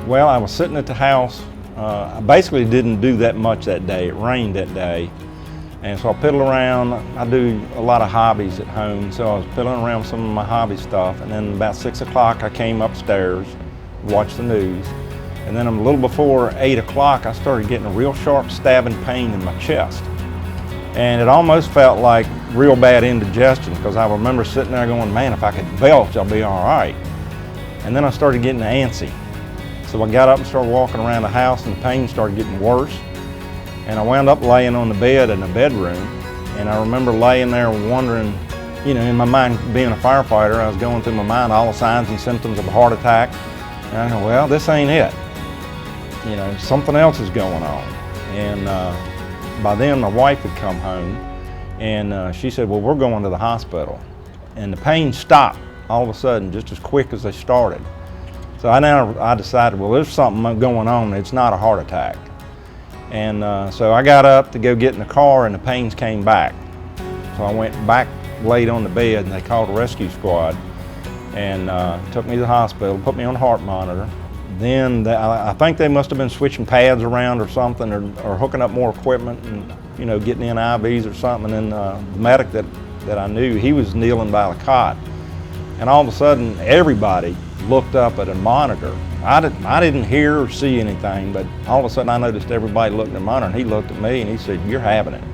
Well, I was sitting at the house. I basically didn't do that much that day. It rained that day. And so I piddle around. I do a lot of hobbies at home, so I was piddling around with some of my hobby stuff. And then about 6 o'clock, I came upstairs, watched the news. And then a little before 8 o'clock, I started getting a real sharp stabbing pain in my chest. And it almost felt like real bad indigestion, because I remember sitting there going, man, if I could belch, I'll be all right. And then I started getting antsy. So I got up and started walking around the house, and the pain started getting worse. And I wound up laying on the bed in the bedroom. And I remember laying there wondering, you know, in my mind, being a firefighter, I was going through my mind all the signs and symptoms of a heart attack. And I go, well, this ain't it. You know, something else is going on. And by then, my wife had come home, and she said, well, we're going to the hospital. And the pain stopped all of a sudden, just as quick as they started. So I decided, well, there's something going on. It's not a heart attack. And so I got up to go get in the car, and the pains came back. So I went back, laid on the bed, and they called a rescue squad and took me to the hospital, put me on a heart monitor. Then I think they must have been switching pads around or something, or hooking up more equipment and, you know, getting in IVs or something. And then the medic that I knew, he was kneeling by the cot. And all of a sudden, everybody looked up at a monitor. I didn't hear or see anything, but all of a sudden I noticed everybody looked at the monitor, and he looked at me and he said, you're having it.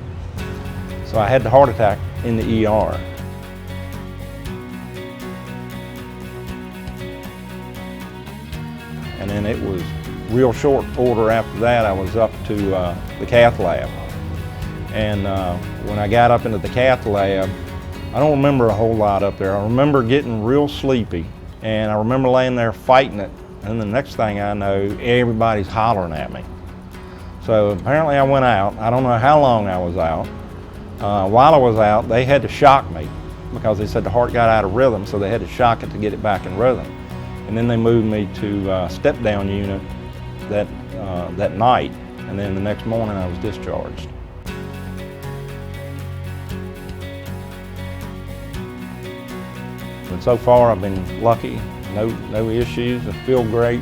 So I had the heart attack in the ER. And then it was real short order after that. I was up to the cath lab. And when I got up into the cath lab, I don't remember a whole lot up there. I remember getting real sleepy, and I remember laying there fighting it. And the next thing I know, everybody's hollering at me. So apparently I went out. I don't know how long I was out. While I was out, they had to shock me, because they said the heart got out of rhythm, so they had to shock it to get it back in rhythm. And then they moved me to step-down unit that night, and then the next morning I was discharged. But so far I've been lucky, no issues, I feel great.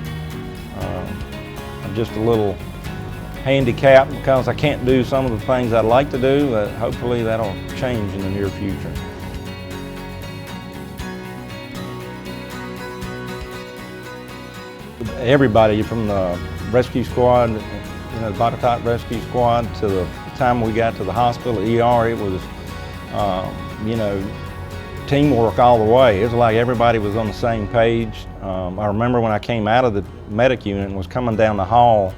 I'm just a little handicapped because I can't do some of the things I'd like to do, but hopefully that'll change in the near future. Everybody from the rescue squad, you know, the body type rescue squad, to the time we got to the hospital, ER, it was, you know, teamwork all the way. It was like everybody was on the same page. I remember when I came out of the medic unit and was coming down the hall,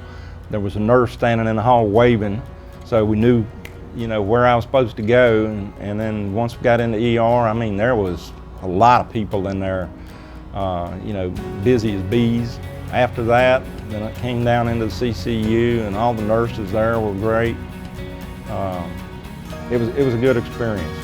there was a nurse standing in the hall waving, so we knew, you know, where I was supposed to go. And then once we got into ER, I mean, there was a lot of people in there, you know, busy as bees. After that, then I came down into the CCU, and all the nurses there were great. It was a good experience.